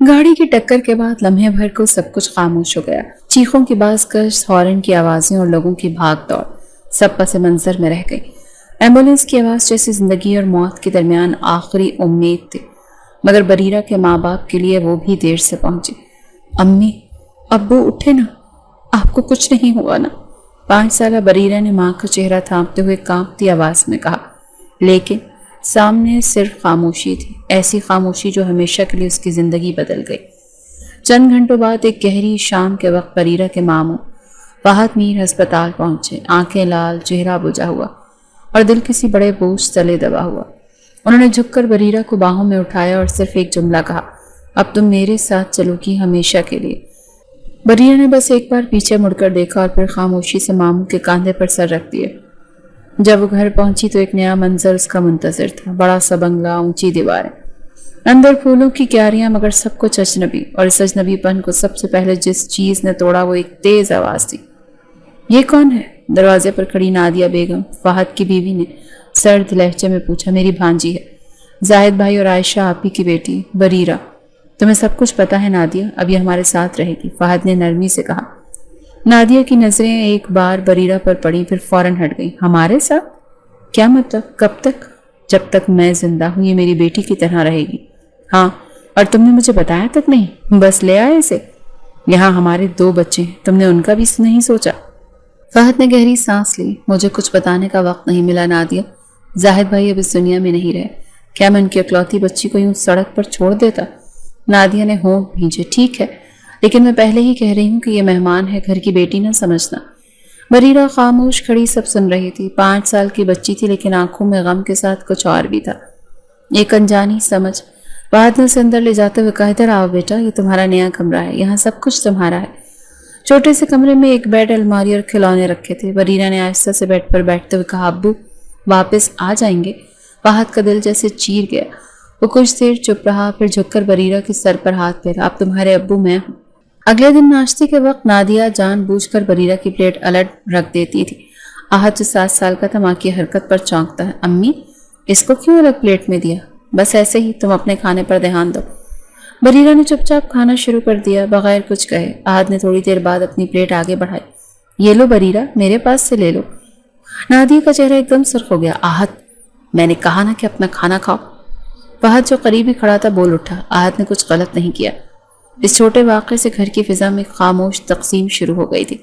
گاڑی کی ٹکر کے بعد لمحے بھر کو سب کچھ خاموش ہو گیا۔ چیخوں کی باز گشت، ہارن کی آوازیں اور لوگوں کی بھاگ دوڑ سب پس منظر میں رہ گئی۔ ایمبولینس کی آواز جیسے زندگی اور موت کے درمیان آخری امید تھی، مگر بریرہ کے ماں باپ کے لیے وہ بھی دیر سے پہنچی۔ امی، ابو اٹھے نا، آپ کو کچھ نہیں ہوا نا؟ 5 سالہ بریرہ نے ماں کا چہرہ تھامتے ہوئے کانپتی آواز میں کہا، لیکن سامنے صرف خاموشی تھی، ایسی خاموشی جو ہمیشہ کے لیے اس کی زندگی بدل گئی۔ چند گھنٹوں بعد ایک گہری شام کے وقت بریرہ کے ماموں فہد میر ہسپتال پہنچے، آنکھیں لال، چہرہ بجھا ہوا اور دل کسی بڑے بوجھ تلے دبا ہوا۔ انہوں نے جھک کر بریرہ کو باہوں میں اٹھایا اور صرف ایک جملہ کہا، اب تم میرے ساتھ چلو گی ہمیشہ کے لیے۔ بریرہ نے بس ایک بار پیچھے مڑ کر دیکھا اور پھر خاموشی سے ماموں کے کاندھے پر سر رکھ دیا۔ جب وہ گھر پہنچی تو ایک نیا منظر اس کا منتظر تھا، بڑا سا بنگلہ، اونچی دیواریں، اندر پھولوں کی کیاریاں، مگر سب کچھ اجنبی، اور اس اجنبی پن کو سب سے پہلے جس چیز نے توڑا وہ ایک تیز آواز تھی۔ یہ کون ہے؟ دروازے پر کھڑی نادیہ بیگم، فہد کی بیوی، نے سرد لہجے میں پوچھا۔ میری بھانجی ہے، زاہد بھائی اور عائشہ آپی کی بیٹی بریرہ۔ تمہیں سب کچھ پتا ہے نادیہ، اب یہ ہمارے ساتھ رہے گی، فہد نے نرمی سے کہا۔ نادیہ کی نظریں ایک بار بریرہ پر پڑیں، پھر فوراً ہٹ گئیں۔ ہمارے ساتھ؟ کیا مطلب؟ کب تک؟ جب تک میں زندہ ہوں یہ میری بیٹی کی طرح رہے گی۔ ہاں، اور تم نے مجھے بتایا تک نہیں، بس لے آئے اسے؟ یہاں ہمارے 2 بچے ہیں، تم نے ان کا بھی نہیں سوچا؟ فہد نے گہری سانس لی۔ مجھے کچھ بتانے کا وقت نہیں ملا نادیہ، زاہد بھائی اب اس دنیا میں نہیں رہے، کیا میں ان کی اکلوتی بچی کو یوں سڑک پر چھوڑ دیتا؟ نادیہ نے ہونٹ بھینجے۔ ٹھیک ہے، لیکن میں پہلے ہی کہہ رہی ہوں کہ یہ مہمان ہے، گھر کی بیٹی نہ سمجھنا۔ بریرہ خاموش کھڑی سب سن رہی تھی۔ 5 سال کی بچی تھی، لیکن آنکھوں میں غم کے ساتھ کچھ اور بھی تھا، ایک انجانی سمجھ۔ فہد نے اسے اندر لے جاتے ہوئے کہا، ادھر آؤ بیٹا، یہ تمہارا نیا کمرہ ہے، یہاں سب کچھ تمہارا ہے۔ چھوٹے سے کمرے میں ایک بیڈ، الماری اور کھلونے رکھے تھے۔ بریرہ نے آہستہ سے بیڈ پر بیٹھتے ہوئے کہا، ابو واپس آ جائیں گے؟ فہد کا دل جیسے چیر گیا۔ وہ کچھ دیر چپ رہا، پھر جھک کر بریرہ کے سر پر ہاتھ پھیرا، اب تمہارے ابو میں ہوں۔ اگلے دن ناشتے کے وقت نادیہ جان بوجھ کر بریرہ کی پلیٹ الٹ رکھ دیتی تھی۔ آہت جو 7 سال کا تھا ماں کی حرکت پر چونکتا ہے۔ امی، اس کو کیوں الگ پلیٹ میں دیا؟ بس ایسے ہی، تم اپنے کھانے پر دھیان دو۔ بریرہ نے چپ چاپ کھانا شروع کر دیا بغیر کچھ کہے۔ آہت نے تھوڑی دیر بعد اپنی پلیٹ آگے بڑھائی۔ یہ لو بریرہ، میرے پاس سے لے لو۔ نادیہ کا چہرہ ایک دم سرخ ہو گیا۔ آہت، میں نے کہا نا کہ اپنا کھانا کھاؤ۔ فہد جو قریب ہی کھڑا تھا بول اٹھا، آہت نے کچھ غلط نہیں کیا۔ اس چھوٹے واقعے سے گھر کی فضا میں خاموش تقسیم شروع ہو گئی تھی،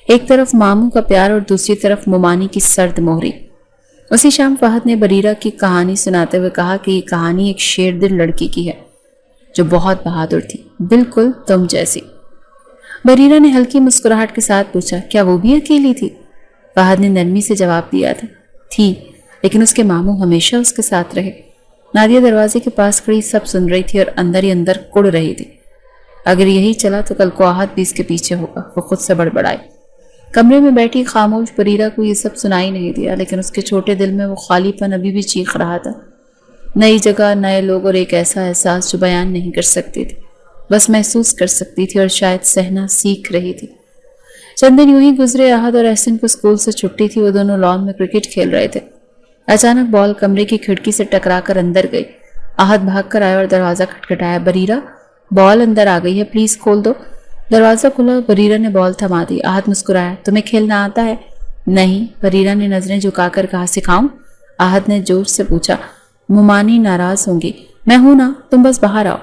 ایک طرف ماموں کا پیار اور دوسری طرف ممانی کی سرد مہری۔ اسی شام فہد نے بریرہ کی کہانی سناتے ہوئے کہا کہ یہ کہانی ایک شیر دل لڑکی کی ہے جو بہت بہادر تھی، بالکل تم جیسی۔ بریرہ نے ہلکی مسکراہٹ کے ساتھ پوچھا، کیا وہ بھی اکیلی تھی؟ فہد نے نرمی سے جواب دیا تھی، لیکن اس کے ماموں ہمیشہ اس کے ساتھ رہے۔ نادیہ دروازے کے پاس کھڑی سب سن رہی تھی اور اندر ہی اندر کڑ رہی تھی، اگر یہی چلا تو کل کو آہت بھی اس کے پیچھے ہوگا۔ وہ خود سے بڑبڑائی۔ کمرے میں بیٹھی خاموش بریرہ کو یہ سب سنائی نہیں دیا، لیکن اس کے چھوٹے دل میں وہ خالی پن ابھی بھی چیخ رہا تھا۔ نئی جگہ، نئے لوگ اور ایک ایسا احساس جو بیان نہیں کر سکتی تھی، بس محسوس کر سکتی تھی اور شاید سہنا سیکھ رہی تھی۔ چند دن یوں ہی گزرے۔ احد اور احسن کو اسکول سے چھٹی تھی، وہ دونوں لان میں کرکٹ کھیل رہے تھے۔ اچانک بال کمرے کی کھڑکی سے ٹکرا کر اندر گئی۔ احد بھاگ کر آیا اور دروازہ کھٹکھٹایا۔ بریرہ، بال اندر آ گئی ہے، پلیز کھول دو۔ دروازہ کھلا، بریرہ نے بال تھما دی۔ احد مسکرایا، تمہیں کھیلنا آتا ہے؟ نہیں، بریرہ نے نظریں جھکا کر کہا۔ سکھاؤں؟ احد نے جوش سے پوچھا۔ ممانی ناراض ہوں گی۔ میں ہوں نا، تم بس باہر آؤ۔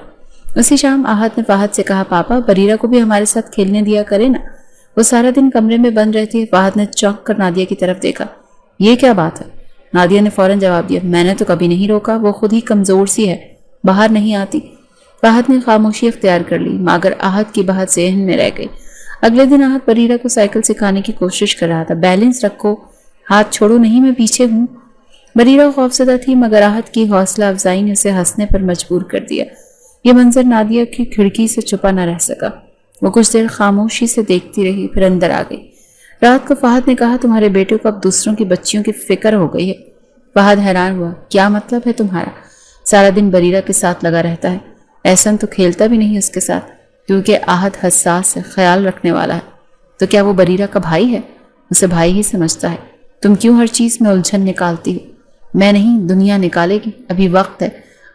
اسی شام احد نے فہد سے کہا، پاپا بریرہ کو بھی ہمارے ساتھ کھیلنے دیا کرے نا، وہ سارا دن کمرے میں بند رہتی ہے۔ فہد نے چونک کر نادیہ کی طرف دیکھا۔ یہ کیا بات ہے؟ نادیہ نے فوراً جواب دیا، میں نے تو کبھی نہیں روکا، وہ خود ہی کمزور سی ہے، باہر نہیں آتی۔ فہد نے خاموشی اختیار کر لی، مگر احد کی بات ذہن میں رہ گئی۔ اگلے دن احد بریرہ کو سائیکل سکھانے کی کوشش کر رہا تھا۔ بیلنس رکھو، ہاتھ چھوڑو نہیں، میں پیچھے ہوں۔ بریرہ خوفزدہ تھی، مگر احد کی حوصلہ افزائی نے اسے ہنسنے پر مجبور کر دیا۔ یہ منظر نادیہ کی کھڑکی سے چھپا نہ رہ سکا۔ وہ کچھ دیر خاموشی سے دیکھتی رہی، پھر اندر آ گئی۔ رات کو فہد نے کہا، تمہارے بیٹے کو اب دوسروں کی بچیوں کی فکر ہو گئی ہے۔ فہد حیران ہوا، کیا مطلب ہے تمہارا؟ سارا دن بریرہ کے ساتھ لگا رہتا ہے، احسن تو کھیلتا بھی نہیں اس کے ساتھ، کیونکہ احد حساس ہے، خیال رکھنے والا ہے۔ تو کیا وہ بریرہ کا بھائی ہے؟ اسے بھائی ہی سمجھتا ہے۔ تم کیوں ہر چیز میں الجھن نکالتی ہو؟ میں نہیں، دنیا نکالے گی، ابھی وقت ہے۔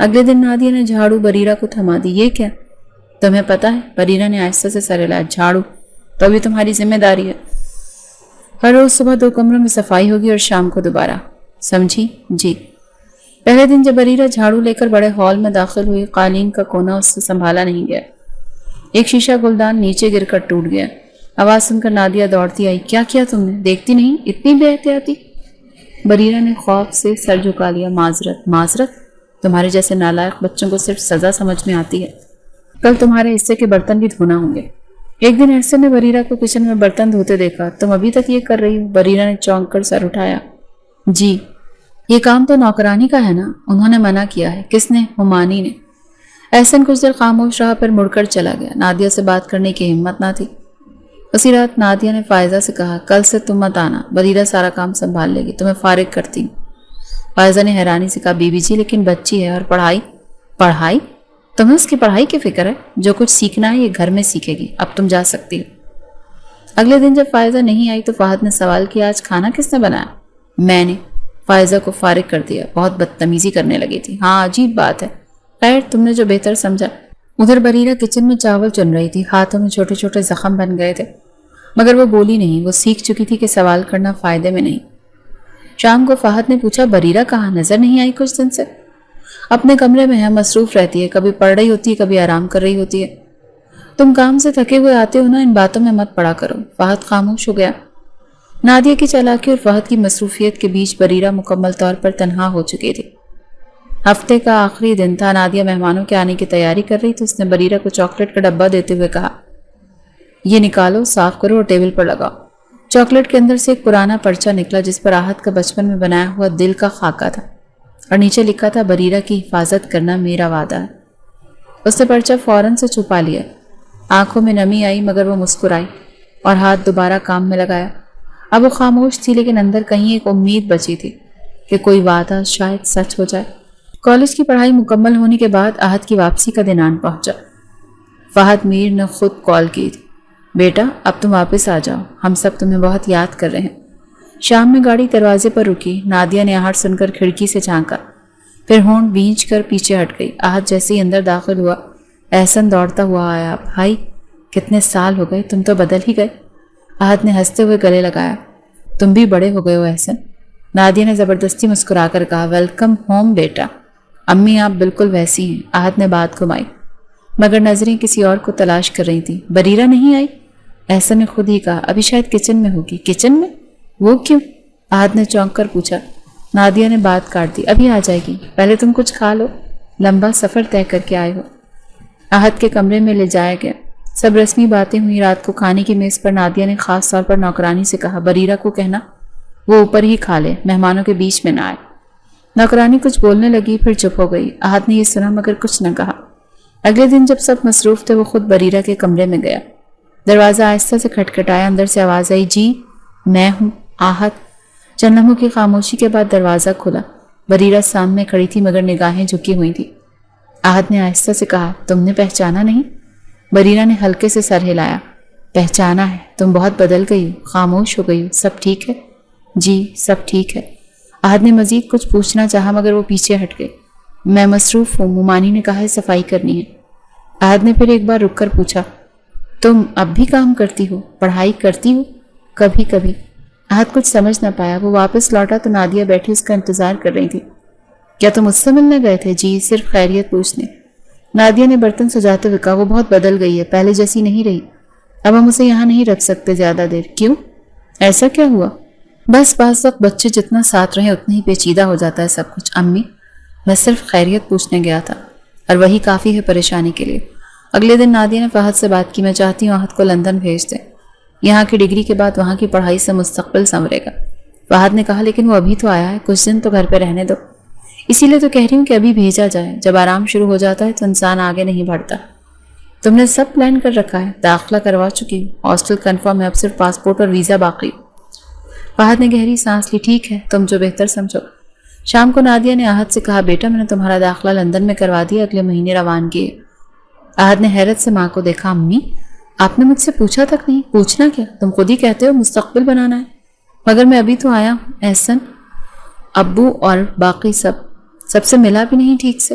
اگلے دن نادیہ نے جھاڑو بریرہ کو تھما دی. یہ کیا؟ تمہیں پتا ہے؟ بریرہ نے آہستہ سے سر ہلایا. جھاڑو تو ابھی تمہاری ذمہ داری ہے. ہر روز صبح 2 کمروں میں صفائی ہوگی اور شام کو دوبارہ. سمجھی؟ جی. پہلے دن جب بریرہ جھاڑو لے کر بڑے ہال میں داخل ہوئی، قالین کا کونا اس سے سنبھالا نہیں گیا. ایک شیشہ گلدان نیچے گر کر ٹوٹ گیا. آواز سن کر نادیہ دوڑتی آئی. کیا کیا تم نے؟ دیکھتی نہیں اتنی بے احتیاطی؟ بریرہ نے خوف سے سر جھکا لیا. معذرت. معذرت؟ تمہارے جیسے نالائق بچوں کو صرف سزا سمجھ میں آتی ہے. کل تمہارے حصے کے برتن بھی دھونا ہوں گے. ایک دن احسن نے بریرہ کو کچن میں برتن دھوتے دیکھا. تم ابھی تک یہ کر رہی ہو؟ بریرہ نے چونک کر سر اٹھایا. جی. یہ کام تو نوکرانی کا ہے نا. انہوں نے منع کیا ہے. کس نے؟ ہمانی نے. احسن کچھ دیر خاموش رہا، پھر مڑ کر چلا گیا. نادیہ سے بات کرنے کی ہمت نہ تھی. اسی رات نادیہ نے فائزہ سے کہا کل سے تم مت آنا، بریرہ سارا کام سنبھال لے گی، تمہیں فارغ کرتی ہوں. فائزہ نے حیرانی سے کہا بی بی جی لیکن بچی ہے اور پڑھائی. پڑھائی؟ تمہیں اس کی پڑھائی کی فکر ہے؟ جو کچھ سیکھنا ہے یہ گھر میں سیکھے گی. اب تم جا سکتی ہو. اگلے دن جب فائزہ نہیں آئی تو فہد نے سوال کیا آج کھانا کس نے بنایا؟ میں نے. فائزہ کو فارغ کر دیا. بہت بدتمیزی کرنے لگی تھی. ہاں عجیب بات ہے. خیر تم نے جو بہتر سمجھا. ادھر بریرہ کچن میں چاول چن رہی تھی. ہاتھوں میں چھوٹے چھوٹے زخم بن گئے تھے مگر وہ بولی نہیں. وہ سیکھ چکی تھی کہ سوال کرنا فائدے میں نہیں. شام کو فہد نے پوچھا بریرہ کہاں؟ نظر نہیں آئی کچھ دن سے. اپنے کمرے میں ہے، مصروف رہتی ہے، کبھی پڑھ رہی ہوتی ہے کبھی آرام کر رہی ہوتی ہے. تم کام سے تھکے ہوئے آتے ہو نا، ان باتوں میں مت پڑا کرو. فہد خاموش ہو گیا. نادیہ کی چالاکی اور فہد کی مصروفیت کے بیچ بریرہ مکمل طور پر تنہا ہو چکی تھی. ہفتے کا آخری دن تھا. نادیہ مہمانوں کے آنے کی تیاری کر رہی تو اس نے بریرہ کو چاکلیٹ کا ڈبہ دیتے ہوئے کہا یہ نکالو، صاف کرو اور ٹیبل پر لگاؤ. چاکلیٹ کے اندر سے ایک پرانا پرچہ نکلا جس پر آہت کا بچپن میں بنایا ہوا دل کا خاکہ تھا اور نیچے لکھا تھا بریرہ کی حفاظت کرنا میرا وعدہ ہے. اس نے پرچہ فوراً سے چھپا لیا. آنکھوں میں نمی آئی مگر وہ مسکرائی اور ہاتھ دوبارہ کام میں لگایا. اب وہ خاموش تھی لیکن اندر کہیں ایک امید بچی تھی کہ کوئی وعدہ شاید سچ ہو جائے. کالج کی پڑھائی مکمل ہونے کے بعد آہت کی واپسی کا دن آن پہنچا. فہد میر نے خود کال کی تھی. بیٹا اب تم واپس آ جاؤ، ہم سب تمہیں بہت یاد کر رہے ہیں. شام میں گاڑی دروازے پر رکی. نادیہ نے آہٹ سن کر کھڑکی سے جھانکا، پھر ہونٹ بھینچ کر پیچھے ہٹ گئی. آہت جیسے ہی اندر داخل ہوا احسن دوڑتا ہوا آیا. بھائی کتنے سال ہو گئے، تم تو بدل ہی گئے. آہت نے ہنستے ہوئے گلے لگایا. تم بھی بڑے ہو گئے ہو احسن. نادیہ نے زبردستی مسکرا کر کہا ویلکم ہوم بیٹا. امی آپ بالکل ویسی ہیں. آہت نے بات گھمائی مگر نظریں کسی اور کو تلاش کر رہی تھیں. بریرہ نہیں آئی؟ احسن نے خود ہی کہا ابھی شاید کچن میں ہوگی. کچن میں؟ وہ کیوں؟ آہت نے چونک کر پوچھا. نادیہ نے بات کاٹ دی. ابھی آ جائے گی، پہلے تم کچھ کھا لو، لمبا سفر طے کر کے آئے ہو. آہت کے کمرے میں لے جایا گیا. سب رسمی باتیں ہوئی. رات کو کھانے کی میز پر نادیہ نے خاص طور پر نوکرانی سے کہا بریرہ کو کہنا وہ اوپر ہی کھا لے، مہمانوں کے بیچ میں نہ آئے. نوکرانی کچھ بولنے لگی پھر چپ ہو گئی. آہت نے یہ سنا مگر کچھ نہ کہا. اگلے دن جب سب مصروف تھے وہ خود بریرہ کے کمرے میں گیا. دروازہ آہستہ سے کھٹکھٹایا. اندر سے آواز آئی جی میں ہوں آہت. چند لمحوں کی خاموشی کے بعد دروازہ کھلا. بریرہ سامنے کھڑی تھی مگر نگاہیں جھکی ہوئی تھی. آہت نے آہستہ سے کہا تم نے پہچانا نہیں؟ بریرہ نے ہلکے سے سر ہلایا. پہچانا ہے، تم بہت بدل گئی ہو، خاموش ہو گئی ہو. سب ٹھیک ہے؟ جی سب ٹھیک ہے. آہت نے مزید کچھ پوچھنا چاہا مگر وہ پیچھے ہٹ گئی. میں مصروف ہوں، ممانی نے کہا ہے صفائی کرنی ہے. آہت نے پھر ایک بار رک کر پوچھا تم اب بھی کام کرتی ہو؟ پڑھائی کرتی ہو؟ کبھی کبھی. آہت کچھ سمجھ نہ پایا. وہ واپس لوٹا تو نادیہ بیٹھی اس کا انتظار کر رہی تھی. کیا تم اس سے ملنے گئے تھے؟ جی صرف خیریت پوچھنے. نادیہ نے برتن سجاتے ہوئے کہا وہ بہت بدل گئی ہے، پہلے جیسی نہیں رہی. اب ہم اسے یہاں نہیں رکھ سکتے زیادہ دیر. کیوں؟ ایسا کیا ہوا؟ بس بعض وقت بچے جتنا ساتھ رہے اتنا ہی پیچیدہ ہو جاتا ہے سب کچھ. امی میں صرف خیریت پوچھنے گیا تھا اور وہی کافی ہے پریشانی کے لیے. اگلے دن نادیہ نے فہد سے بات کی. میں چاہتی ہوں آہت کو لندن بھیج دیں، یہاں کی ڈگری کے بعد وہاں کی پڑھائی سے مستقبل سنورے گا. فہد نے کہا لیکن وہ ابھی تو آیا ہے، کچھ دن تو گھر پہ رہنے دو. اسی لیے تو کہہ رہی ہوں کہ ابھی بھیجا جائے. جب آرام شروع ہو جاتا ہے تو انسان آگے نہیں بڑھتا. تم نے سب پلان کر رکھا ہے؟ داخلہ کروا چکی ہوں، ہاسٹل کنفرم ہے، اب صرف پاسپورٹ اور ویزا باقی. فہد نے گہری سانس لی. ٹھیک ہے تم جو بہتر سمجھو. شام کو نادیہ نے آہت سے کہا بیٹا میں نے تمہارا داخلہ لندن میں کروا دیا، اگلے مہینے روانگی ہے. آہت نے حیرت سے ماں کو دیکھا. امی آپ نے مجھ سے پوچھا تک نہیں؟ پوچھنا کیا، تم خود ہی کہتے ہو مستقبل بنانا ہے. مگر میں ابھی تو آیا ہوں. احسن ابو اور باقی سب سے ملا بھی نہیں ٹھیک سے.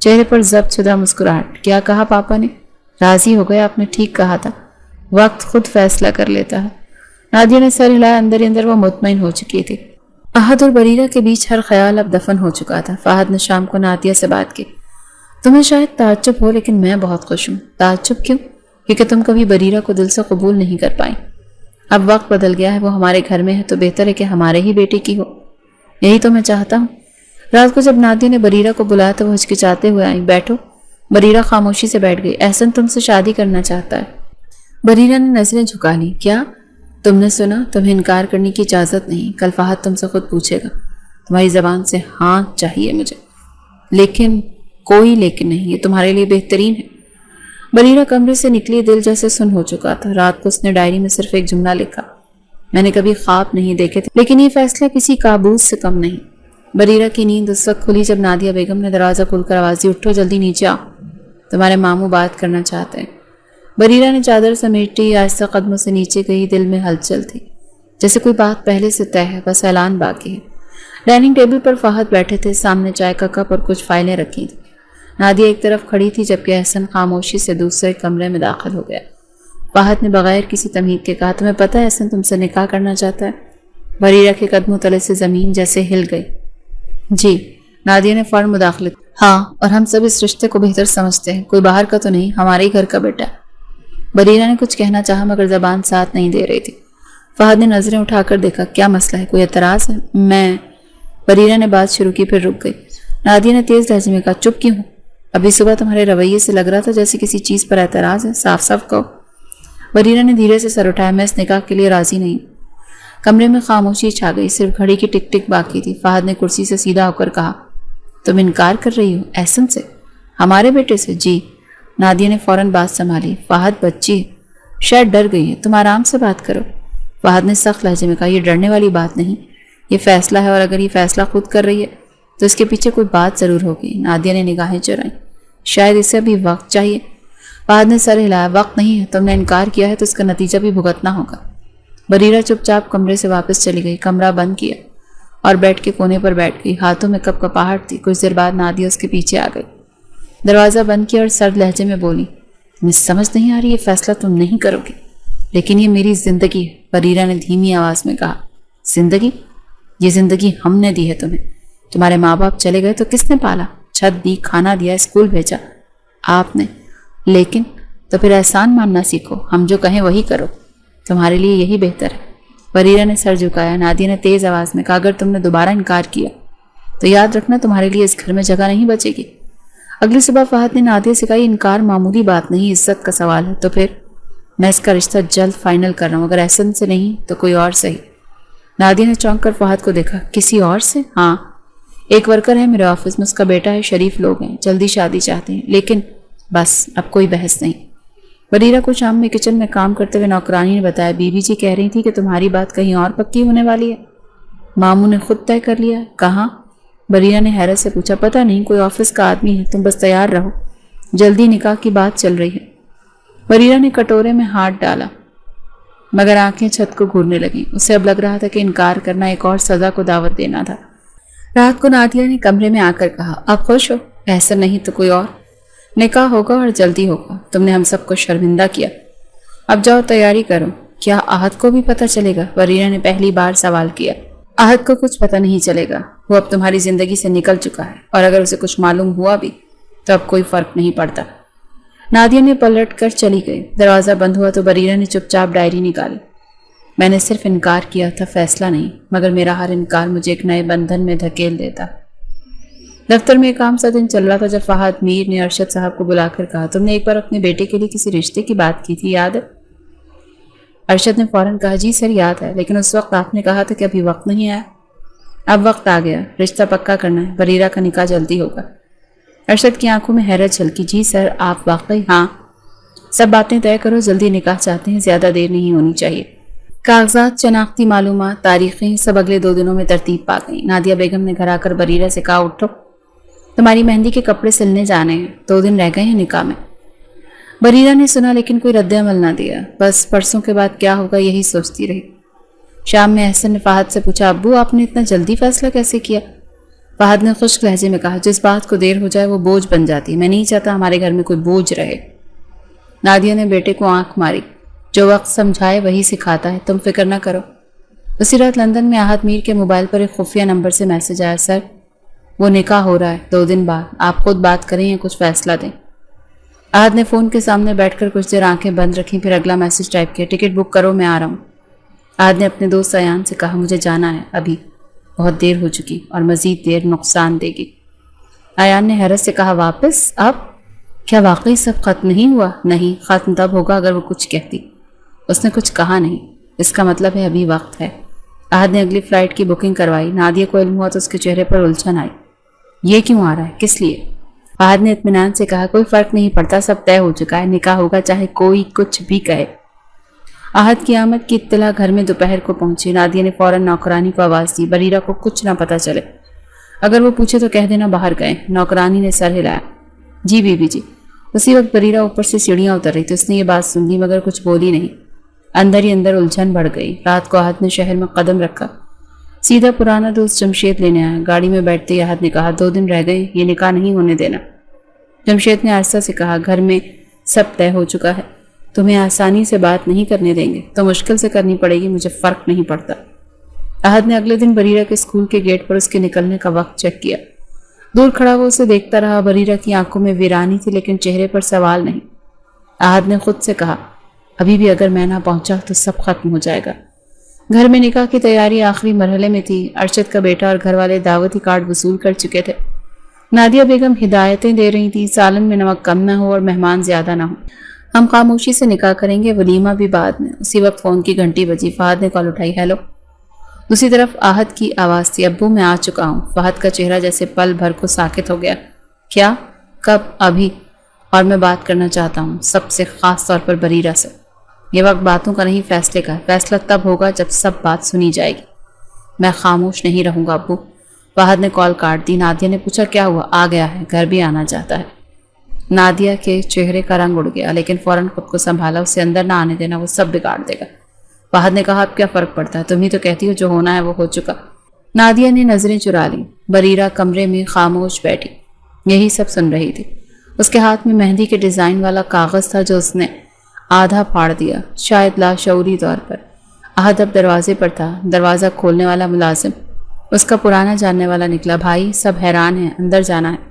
چہرے پر ضبط شدہ مسکراہٹ. کیا کہا پاپا نے؟ راضی ہو گئے؟ آپ نے ٹھیک کہا تھا، وقت خود فیصلہ کر لیتا ہے. نادیہ نے سر ہلایا. اندر ہی اندر وہ مطمئن ہو چکی تھی. احد اور بریرہ کے بیچ ہر خیال اب دفن ہو چکا تھا. فہد نے شام کو نادیہ سے بات کی. تمہیں شاید تعجب ہو لیکن میں بہت خوش ہوں. تعجب کیوں؟ کیونکہ تم کبھی بریرہ کو دل سے قبول نہیں کر پائیں. اب وقت بدل گیا ہے، وہ ہمارے گھر میں ہے تو بہتر ہے کہ ہمارے ہی بیٹے کی ہو. یہی تو میں چاہتا ہوں. رات کو جب نادیہ نے بریرہ کو بلایا تو وہ ہچکچاتے ہوئے آئی. بیٹھو. بریرہ خاموشی سے بیٹھ گئی. احسن تم سے شادی کرنا چاہتا ہے. بریرہ نے نظریں جھکا لی. کیا؟ تم نے سنا؟ تمہیں انکار کرنے کی اجازت نہیں. کل فہد تم سے خود پوچھے گا. تمہاری زبان سے ہاں چاہیے مجھے. لیکن کوئی لیکن نہیں، یہ تمہارے لیے بہترین ہے. بریرہ کمرے سے نکلی. دل جیسے سن ہو چکا تھا. رات کو اس نے ڈائری میں صرف ایک جملہ لکھا. میں نے کبھی خواب نہیں دیکھے تھے لیکن یہ فیصلہ کسی کابوس سے کم نہیں. بریرہ کی نیند اس وقت کھلی جب نادیہ بیگم نے دروازہ کھول کر آواز دی. اٹھو جلدی نیچے آؤ، تمہارے ماموں بات کرنا چاہتے ہیں. بریرہ نے چادر سمیٹی. آہستہ قدموں سے نیچے گئی. دل میں ہلچل تھی، جیسے کوئی بات پہلے سے طے ہے، بس اعلان باقی ہے. ڈائننگ ٹیبل پر فہد بیٹھے تھے. سامنے چائے کا کپ اور کچھ فائلیں رکھی تھیں. نادیہ ایک طرف کھڑی تھی جبکہ احسن خاموشی سے دوسرے کمرے میں داخل ہو گیا. فہد نے بغیر کسی تمہید کے کہا. تمہیں پتہ ہے احسن تم سے نکاح کرنا چاہتا ہے؟ بریرہ کے قدموں تلے سے زمین جیسے ہل گئی. جی. نادیہ نے فوراً مداخلت. ہاں، اور ہم سب اس رشتے کو بہتر سمجھتے ہیں. کوئی باہر کا تو نہیں، ہمارے ہی گھر کا بیٹا. بریرہ نے کچھ کہنا چاہا مگر زبان ساتھ نہیں دے رہی تھی. فہد نے نظریں اٹھا کر دیکھا. کیا مسئلہ ہے؟ کوئی اعتراض ہے؟ میں بریرہ نے بات شروع کی پھر رک گئی. نادیہ نے تیز لہجے میں کہا. چپ کیوں ہو؟ ابھی صبح تمہارے رویے سے لگ رہا تھا جیسے کسی چیز پر اعتراض ہے. صاف صاف کہو. بریرہ نے دھیرے سے سر اٹھایا. میں اس نکاح کے لیے راضی نہیں. کمرے میں خاموشی چھا گئی. صرف گھڑی کی ٹک ٹک باقی تھی. فہد نے کرسی سے سیدھا ہو کر کہا. تم انکار کر رہی ہو احسن سے؟ ہمارے بیٹے سے؟ جی. نادیہ نے فوراً بات سنبھالی. فہد بچی ہے، شاید ڈر گئی ہے. تم آرام سے بات کرو. فہد نے سخت لہجے میں کہا. یہ ڈرنے والی بات نہیں، یہ فیصلہ ہے، اور اگر یہ فیصلہ خود کر رہی ہے تو اس کے پیچھے کوئی بات ضرور ہوگی. نادیہ نے نگاہیں چرائیں. شاید اسے ابھی وقت چاہیے. فہد نے سر ہلایا. وقت نہیں ہے. تم نے انکار کیا ہے تو اس کا نتیجہ بھی بھگتنا ہوگا. بریرہ چپ چاپ کمرے سے واپس چلی گئی. کمرہ بند کیا اور بیٹھ کے کونے پر بیٹھ گئی. ہاتھوں میں کپ کپاہٹ تھی. کچھ دیر بعد نادیہ اس کے پیچھے آ گئی. دروازہ بند کیا اور سرد لہجے میں بولی. تمہیں سمجھ نہیں آ رہی، یہ فیصلہ تم نہیں کرو گے لیکن یہ میری زندگی ہے. بریرہ نے دھیمی آواز میں کہا. زندگی؟ یہ زندگی ہم نے دی ہے تمہیں. تمہارے ماں باپ چلے گئے تو کس نے پالا؟ چھت دی، کھانا دیا، اسکول بھیجا آپ نے. لیکن تو پھر احسان ماننا سیکھو. ہم جو کہیں وہی کرو. تمہارے لیے یہی بہتر ہے. بریرہ نے سر جھکایا. نادیہ نے تیز آواز میں کہا. اگر تم نے دوبارہ انکار کیا تو یاد رکھنا تمہارے لیے اس گھر میں جگہ نہیں بچے گی. اگلی صبح فہد نے نادیہ سے کہا. انکار معمولی بات نہیں، عزت کا سوال ہے. تو پھر میں اس کا رشتہ جلد فائنل کر رہا ہوں. اگر احسن سے نہیں تو کوئی اور صحیح. نادیہ نے چونک کر فہد کو دیکھا. کسی اور سے؟ ہاں، ایک ورکر ہے میرے آفس میں، اس کا بیٹا ہے، شریف لوگ ہیں، جلدی شادی چاہتے ہیں. لیکن بس اب کوئی بحث نہیں. بریرہ کو شام میں کچن میں کام کرتے ہوئے نوکرانی نے بتایا. بیوی جی کہہ رہی تھی کہ تمہاری بات کہیں اور پکی ہونے والی ہے. ماموں نے خود طے کر لیا. کہاں؟ بریرہ نے حیرت سے پوچھا. پتہ نہیں، کوئی آفس کا آدمی ہے. تم بس تیار رہو، جلدی نکاح کی بات چل رہی ہے. بریرہ نے کٹورے میں ہاتھ ڈالا مگر آنکھیں چھت کو گھورنے لگیں. اسے اب لگ رہا تھا کہ انکار کرنا ایک اور سزا کو دعوت دینا تھا. رات کو نادیہ نے کمرے میں آ کر کہا. اب خوش ہو؟ احسن نہیں تو کوئی اور. نکاح ہوگا اور جلدی ہوگا. تم نے ہم سب کو شرمندہ کیا. اب جاؤ تیاری کرو. کیا احد کو بھی پتہ چلے گا؟ بریرہ نے پہلی بار سوال کیا. احد کو کچھ پتہ نہیں چلے گا. وہ اب تمہاری زندگی سے نکل چکا ہے، اور اگر اسے کچھ معلوم ہوا بھی تو اب کوئی فرق نہیں پڑتا. نادیہ نے پلٹ کر چلی گئی. دروازہ بند ہوا تو بریرہ نے چپ چاپ ڈائری نکالی. میں نے صرف انکار کیا تھا، فیصلہ نہیں، مگر میرا ہر انکار مجھے ایک نئے بندھن میں دھکیل دیتا. دفتر میں ایک عام سا دن چل رہا تھا جب فہد میر نے ارشد صاحب کو بلا کر کہا. تم نے ایک بار اپنے بیٹے کے لیے کسی رشتے کی بات کی تھی، یاد ہے؟ ارشد نے فوراً کہا. جی سر یاد ہے، لیکن اس وقت آپ نے کہا تھا کہ ابھی وقت نہیں آیا. اب وقت آ گیا، رشتہ پکا کرنا ہے. بریرہ کا نکاح جلدی ہوگا. ارشد کی آنکھوں میں حیرت جھلکی. جی سر آپ واقعی؟ ہاں. سب باتیں طے کرو، جلدی نکاح چاہتے ہیں، زیادہ دیر نہیں ہونی چاہیے. کاغذات، شناختی معلومات، تاریخیں سب اگلے 2 دنوں میں ترتیب پا گئیں. نادیہ بیگم نے گھر آ کر بریرہ سے کہا. اٹھو، تمہاری مہندی کے کپڑے سلنے جانے ہیں، 2 دن رہ گئے ہیں نکاح میں. بریرہ نے سنا لیکن کوئی رد عمل نہ دیا. بس پرسوں کے بعد کیا ہوگا یہی سوچتی رہی. شام میں احسن نے فہد سے پوچھا. ابو آپ نے اتنا جلدی فیصلہ کیسے کیا؟ فہد نے خشک لہجے میں کہا، جس بات کو دیر ہو جائے وہ بوجھ بن جاتی ہے، میں نہیں چاہتا ہمارے گھر میں کوئی بوجھ رہے۔ نادیہ نے بیٹے کو آنکھ ماری، جو وقت سمجھائے وہی سکھاتا ہے، تم فکر نہ کرو۔ اسی رات لندن میں احد میر کے موبائل پر ایک خفیہ نمبر سے میسج آیا، سر وہ نکاح ہو رہا ہے 2 دن بعد، آپ خود بات کریں یا کچھ فیصلہ دیں۔ احد نے فون کے سامنے بیٹھ کر کچھ دیر آنکھیں بند رکھیں، پھر اگلا میسج ٹائپ کیا، ٹکٹ بک کرو میں آ رہا ہوں۔ احد نے اپنے دوست ایان سے کہا، مجھے جانا ہے ابھی، بہت دیر ہو چکی اور مزید دیر نقصان دے گی۔ ایان نے حیرت سے کہا، واپس اب؟ کیا واقعی سب ختم نہیں ہوا؟ نہیں، ختم تب ہوگا اگر وہ کچھ کہتی۔ اس نے کچھ کہا نہیں، اس کا مطلب ہے ابھی وقت ہے۔ احد نے اگلی فلائٹ کی بکنگ کروائی۔ نادیہ کو علم ہوا تو اس کے چہرے پر الجھن آئی، یہ کیوں آ رہا ہے، کس لیے؟ احد نے اطمینان سے کہا، کوئی فرق نہیں پڑتا، سب طے ہو چکا ہے، نکاح ہوگا چاہے کوئی کچھ بھی کہے۔ احد کی آمد کی اطلاع گھر میں دوپہر کو پہنچی۔ نادیہ نے فوراً نوکرانی کو آواز دی، بریرہ کو کچھ نہ پتہ چلے، اگر وہ پوچھے تو کہہ دینا باہر گئے۔ نوکرانی نے سر ہلایا، جی بی بی جی۔ اسی وقت بریرہ اوپر سے سیڑھیاں اتر رہی تھی، اس نے یہ بات سن لی مگر کچھ بولی نہیں۔ اندر ہی اندر الجھن بڑھ گئی۔ رات کو احد نے شہر میں قدم رکھا، سیدھا پرانا دوست جمشید لینے آیا۔ گاڑی میں بیٹھتے ہی احد نے کہا، 2 دن رہ گئے، یہ نکاح نہیں ہونے دینا۔ جمشید نے عرصہ سے کہا، گھر میں سب طے ہو چکا ہے، تمہیں آسانی سے بات نہیں کرنے دیں گے، تو مشکل سے کرنی پڑے گی، مجھے فرق نہیں پڑتا۔ احد نے اگلے دن بریرہ کے اسکول کے گیٹ پر اس کے نکلنے کا وقت چیک کیا۔ دور کھڑا وہ اسے دیکھتا رہا، بریرہ کی آنکھوں میں ویرانی تھی لیکن چہرے پر سوال نہیں۔ احد نے خود سے کہا، ابھی بھی اگر میں نہ پہنچا تو سب ختم ہو جائے گا۔ گھر میں نکاح کی تیاری آخری مرحلے میں تھی۔ ارشد کا بیٹا اور گھر والے دعوتی کارڈ وصول کر چکے تھے۔ نادیہ بیگم ہدایتیں دے رہی تھی، سالن میں نمک کم نہ ہو اور مہمان زیادہ نہ ہو، ہم خاموشی سے نکاح کریں گے، ولیمہ بھی بعد میں۔ اسی وقت فون کی گھنٹی بجی۔ فہد نے کال اٹھائی، ہیلو۔ دوسری طرف احد کی آواز تھی، ابو میں آ چکا ہوں۔ فہد کا چہرہ جیسے پل بھر کو ساکت ہو گیا۔ کیا؟ کب؟ ابھی، اور میں بات کرنا چاہتا ہوں سب سے، خاص طور پر بریرہ سے۔ یہ وقت باتوں کا نہیں، فیصلے کا ہے، فیصلہ تب ہوگا جب سب بات سنی جائے گی۔ میں خاموش نہیں رہوں گا ابو۔ فہد نے کال کاٹ دی۔ نادیہ نے پوچھا، کیا ہوا؟ آ گیا ہے، گھر بھی آنا چاہتا ہے۔ نادیہ کے چہرے کا رنگ اڑ گیا لیکن فوراً خود کو سنبھالا، اسے اندر نہ آنے دینا، وہ سب بگاڑ دے گا۔ فہد نے کہا، اب کیا فرق پڑتا ہے، تم ہی تو کہتی ہو جو ہونا ہے وہ ہو چکا۔ نادیہ نے نظریں چرا لیں۔ بریرہ کمرے میں خاموش بیٹھی، یہی سب سن رہی تھی۔ اس کے ہاتھ میں مہندی کے ڈیزائن والا کاغذ تھا جو اس نے آدھا پھاڑ دیا، شاید لاشعوری طور پر۔ احد اب دروازے پر تھا۔ دروازہ کھولنے والا ملازم اس کا پرانا جاننے والا نکلا۔ بھائی سب حیران ہیں، اندر جانا ہے،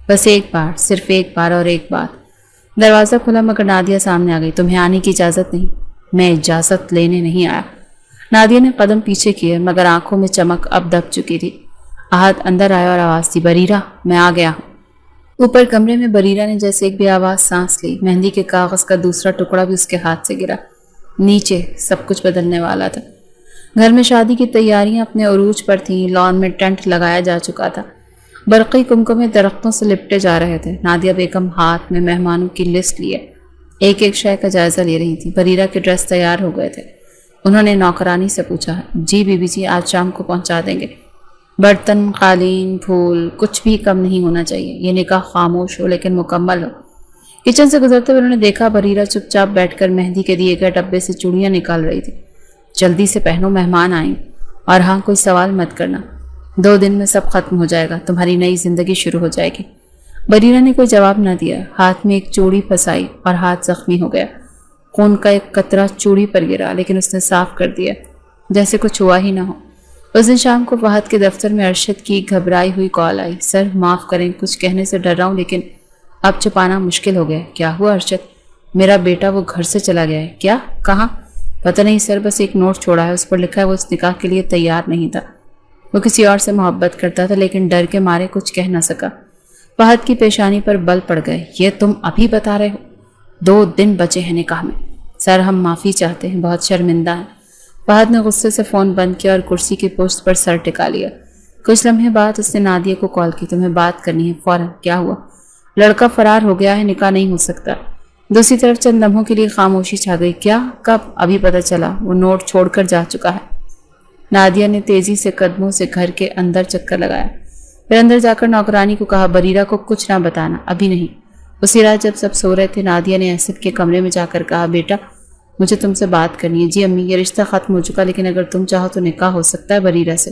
بس ایک بار، صرف ایک بار اور ایک بات۔ دروازہ کھلا مگر نادیہ سامنے آ گئی۔ تمہیں آنے کی اجازت نہیں۔ میں اجازت لینے نہیں آیا۔ نادیہ نے قدم پیچھے کیے مگر آنکھوں میں چمک اب دب چکی تھی۔ احد اندر آیا اور آواز دی، بریرہ میں آ گیا ہوں۔ اوپر کمرے میں بریرہ نے جیسے ایک بے آواز سانس لی۔ مہندی کے کاغذ کا دوسرا ٹکڑا بھی اس کے ہاتھ سے گرا۔ نیچے سب کچھ بدلنے والا تھا۔ گھر میں شادی کی تیاریاں اپنے عروج پر تھیں۔ لان میں ٹینٹ لگایا جا چکا تھا۔ برقی کمکمے درختوں سے لپٹے جا رہے تھے۔ نادیہ بیگم ہاتھ میں مہمانوں کی لسٹ لیے ایک ایک شے کا جائزہ لے رہی تھی۔ بریرہ کے ڈریس تیار ہو گئے تھے۔ انہوں نے نوکرانی سے پوچھا، جی بی بی جی، آج شام کو پہنچا دیں گے۔ برتن، قالین، پھول، کچھ بھی کم نہیں ہونا چاہیے۔ یہ نکاح خاموش ہو لیکن مکمل ہو۔ کچن سے گزرتے ہوئے انہوں نے دیکھا بریرہ چپ چاپ بیٹھ کر مہندی کے دیے گئے ڈبے سے چوڑیاں نکال رہی تھی۔ جلدی سے پہنو، مہمان آئیں، اور ہاں کوئی سوال مت کرنا، 2 دن میں سب ختم ہو جائے گا، تمہاری نئی زندگی شروع ہو جائے گی۔ بریرہ نے کوئی جواب نہ دیا۔ ہاتھ میں ایک چوڑی پھنسائی اور ہاتھ زخمی ہو گیا۔ خون کا ایک قطرہ چوڑی پر گرا لیکن اس نے صاف کر دیا جیسے کچھ ہوا ہی نہ ہو۔ اس دن شام کو فہد کے دفتر میں ارشد کی گھبرائی ہوئی کال آئی، سر معاف کریں، کچھ کہنے سے ڈر رہا ہوں لیکن اب چھپانا مشکل ہو گیا ہے۔ کیا ہوا ارشد؟ میرا بیٹا وہ گھر سے چلا گیا ہے۔ کیا؟ کہاں؟ پتہ نہیں سر، بس ایک نوٹ چھوڑا ہے، اس پر لکھا ہے وہ اس نکاح کے لیے تیار نہیں تھا، وہ کسی اور سے محبت کرتا تھا لیکن ڈر کے مارے کچھ کہہ نہ سکا۔ فہد کی پیشانی پر بل پڑ گئے۔ یہ تم ابھی بتا رہے ہو؟ 2 دن بچے ہیں نکاح میں۔ سر ہم معافی چاہتے ہیں، بہت شرمندہ ہیں۔ فہد نے غصے سے فون بند کیا اور کرسی کی پشت پر سر ٹکا لیا۔ کچھ لمحے بعد اس نے نادیہ کو کال کی، تمہیں بات کرنی ہے فوراً۔ کیا ہوا؟ لڑکا فرار ہو گیا ہے، نکاح نہیں ہو سکتا۔ دوسری طرف چند لمحوں کے لیے خاموشی چھا گئی۔ کیا؟ کب؟ ابھی پتہ چلا، وہ نوٹ چھوڑ کر جا چکا ہے۔ نادیہ نے تیزی سے قدموں سے گھر کے اندر چکر لگایا، پھر اندر جا کر نوکرانی کو کہا، بریرہ کو کچھ نہ بتانا، ابھی نہیں۔ اسی رات جب سب سو رہے تھے نادیہ نے اسد کے کمرے میں جا کر کہا، بیٹا مجھے تم سے بات کرنی ہے۔ جی امی، یہ رشتہ ختم ہو چکا لیکن اگر تم چاہو تو نکاح ہو سکتا ہے بریرہ سے۔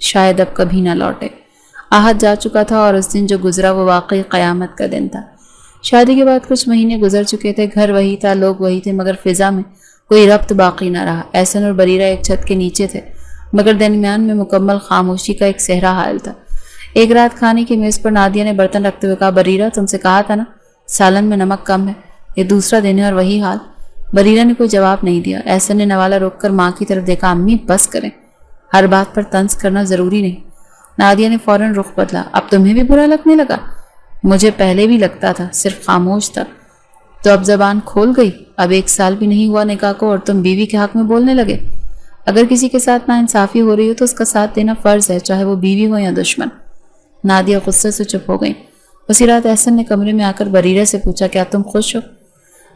شاید اب کبھی نہ لوٹے۔ آہت جا چکا تھا اور اس دن جو گزرا وہ واقعی قیامت کا دن تھا۔ شادی کے بعد کچھ مہینے گزر چکے تھے، گھر وہی تھا، لوگ وہی تھے، مگر فضا میں کوئی ربط باقی نہ رہا۔ احسن اور بریرہ ایک چھت کے نیچے تھے، مگر درمیان میں مکمل خاموشی کا ایک صحرا حائل تھا۔ ایک رات کھانے کی میز پر نادیہ نے برتن رکھتے ہوئے کہا، بریرہ تم سے کہا تھا نا سالن میں نمک کم ہے، یہ دوسرا دن ہے اور وہی حال۔ بریرہ نے کوئی جواب نہیں دیا۔ احسن نے نوالہ روک کر ماں کی طرف دیکھا، امی بس کریں، ہر بات پر طنز کرنا ضروری نہیں۔ نادیہ نے فوراً رخ بدلا، اب تمہیں بھی برا لگنے لگا؟ مجھے پہلے بھی لگتا تھا، صرف خاموش تھا، تو اب زبان کھول گئی؟ اب 1 سال بھی نہیں ہوا نکاح کو اور تم بیوی کے حق میں بولنے لگے؟ اگر کسی کے ساتھ ناانصافی ہو رہی ہو تو اس کا ساتھ دینا فرض ہے، چاہے وہ بیوی ہو یا دشمن۔ نادیہ غصے سے چپ ہو گئی۔ اسی رات احسن نے کمرے میں آ کر بریرہ سے پوچھا، کیا تم خوش ہو؟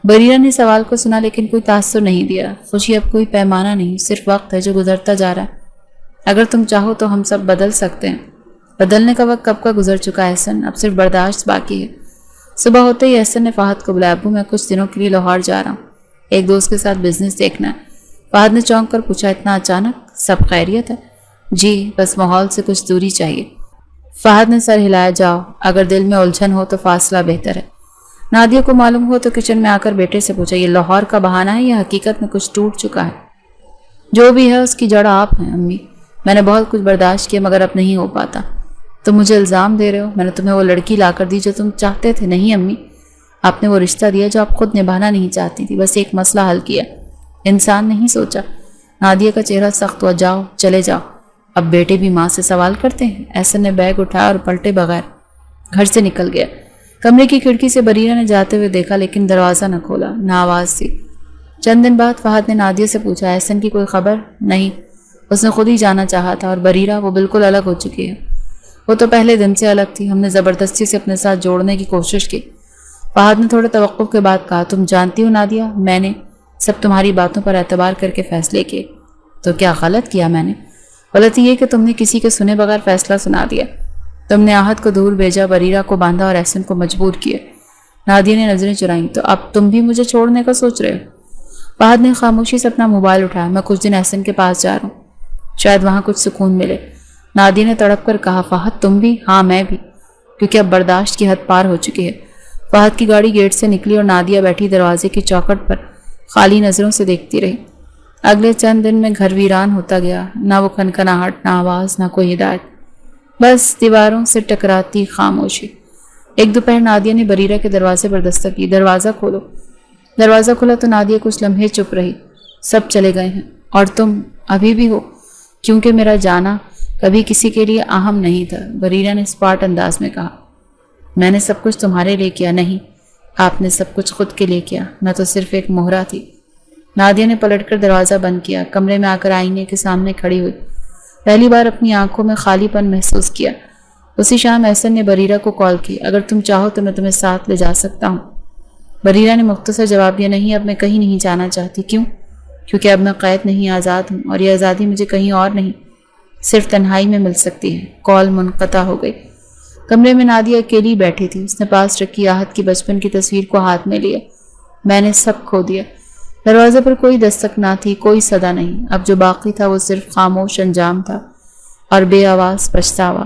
بریرہ نے سوال کو سنا لیکن کوئی تاثر نہیں دیا۔ خوشی اب کوئی پیمانہ نہیں، صرف وقت ہے جو گزرتا جا رہا ہے۔ اگر تم چاہو تو ہم سب بدل سکتے ہیں۔ بدلنے کا وقت کب کا گزر چکا ہے احسن، اب صرف برداشت باقی ہے۔ صبح ہوتے ہی احسن نے فہد کو بلایا، ابو میں کچھ دنوں کے لیے لاہور جا رہا ہوں، ایک دوست کے ساتھ بزنس دیکھنا ہے۔ فہد نے چونک کر پوچھا، اتنا اچانک؟ سب خیریت ہے؟ جی، بس ماحول سے کچھ دوری چاہیے۔ فہد نے سر ہلایا، جاؤ، اگر دل میں الجھن ہو تو فاصلہ بہتر ہے۔ نادیہ کو معلوم ہو تو کچن میں آ کر بیٹے سے پوچھا، یہ لاہور کا بہانہ ہے یا حقیقت میں کچھ ٹوٹ چکا ہے؟ جو بھی ہے اس کی جڑ آپ ہیں امی، میں نے بہت کچھ برداشت کیا مگر اب نہیں ہو پاتا۔ تم مجھے الزام دے رہے ہو؟ میں نے تمہیں وہ لڑکی لا کر دی جو تم چاہتے تھے؟ نہیں امی، آپ نے وہ رشتہ دیا جو آپ خود نبھانا نہیں چاہتی تھی، بس ایک مسئلہ حل کیا، انسان نہیں سوچا۔ نادیہ کا چہرہ سخت ہوا، جاؤ، چلے جاؤ، اب بیٹے بھی ماں سے سوال کرتے ہیں؟ احسن نے بیگ اٹھایا اور پلٹے بغیر گھر سے نکل گیا۔ کمرے کی کھڑکی سے بریرہ نے جاتے ہوئے دیکھا لیکن دروازہ نہ کھولا، نہ آواز تھی۔ چند دن بعد فہد نے نادیہ سے پوچھا، احسن کی کوئی خبر؟ نہیں، اس نے خود ہی جانا چاہا تھا۔ اور بریرہ؟ وہ بالکل الگ ہو چکی ہے، وہ تو پہلے دن سے الگ تھی، ہم نے زبردستی سے اپنے ساتھ جوڑنے کی کوشش کی۔ فہد نے تھوڑے توقف کے بعد کہا، تم جانتی ہو نادیہ، میں نے سب تمہاری باتوں پر اعتبار کر کے فیصلے کیے۔ تو کیا غلط کیا میں نے؟ غلطی یہ کہ تم نے کسی کے سنے بغیر فیصلہ سنا دیا، تم نے آہت کو دور بھیجا، بریرہ کو باندھا اور احسن کو مجبور کیا۔ نادیہ نے نظریں چرائیں، تو اب تم بھی مجھے چھوڑنے کا سوچ رہے ہو؟ فہد نے خاموشی سے اپنا موبائل اٹھایا، میں کچھ دن احسن کے پاس جا رہا ہوں، شاید وہاں کچھ سکون ملے۔ نادیہ نے تڑپ کر کہا، فہد تم بھی؟ ہاں میں بھی، کیونکہ اب برداشت کی حد پار ہو چکی ہے۔ فہد کی گاڑی گیٹ سے نکلی اور نادیہ بیٹھی دروازے کی چوکھٹ پر خالی نظروں سے دیکھتی رہی۔ اگلے چند دن میں گھر ویران ہوتا گیا، نہ وہ کھنکھناہٹ، نہ آواز، نہ کوئی ہدایت، بس دیواروں سے ٹکراتی خاموشی۔ ایک دوپہر نادیہ نے بریرہ کے دروازے پر دستک کی، دروازہ کھولو۔ دروازہ کھولا تو نادیہ کچھ لمحے چپ رہی۔ سب چلے گئے ہیں اور تم ابھی بھی ہو؟ کیونکہ میرا جانا کبھی کسی کے لیے اہم نہیں تھا، بریرہ نے اسپاٹ انداز میں کہا۔ میں نے سب کچھ تمہارے لیے کیا؟ نہیں، آپ نے سب کچھ خود کے لیے کیا، میں تو صرف ایک مہرہ تھی۔ نادیہ نے پلٹ کر دروازہ بند کیا، کمرے میں آ کر آئینے کے سامنے کھڑی ہوئی، پہلی بار اپنی آنکھوں میں خالی پن محسوس کیا۔ اسی شام احسن نے بریرہ کو کال کی، اگر تم چاہو تو میں تمہیں ساتھ لے جا سکتا ہوں۔ بریرہ نے مختصر جواب دیا، نہیں، اب میں کہیں نہیں جانا چاہتی۔ کیوں؟ کیونکہ اب میں قید نہیں، آزاد ہوں، اور یہ آزادی مجھے کہیں اور نہیں، صرف تنہائی میں مل سکتی ہے۔ کال منقطع ہو گئی۔ کمرے میں نادیہ اکیلی بیٹھی تھی، اس نے پاس رکھی آہت کی بچپن کی تصویر کو ہاتھ میں لیا۔ میں نے سب کھو دیا۔ دروازے پر کوئی دستک نہ تھی، کوئی صدا نہیں، اب جو باقی تھا وہ صرف خاموش انجام تھا اور بے آواز پچھتاوا۔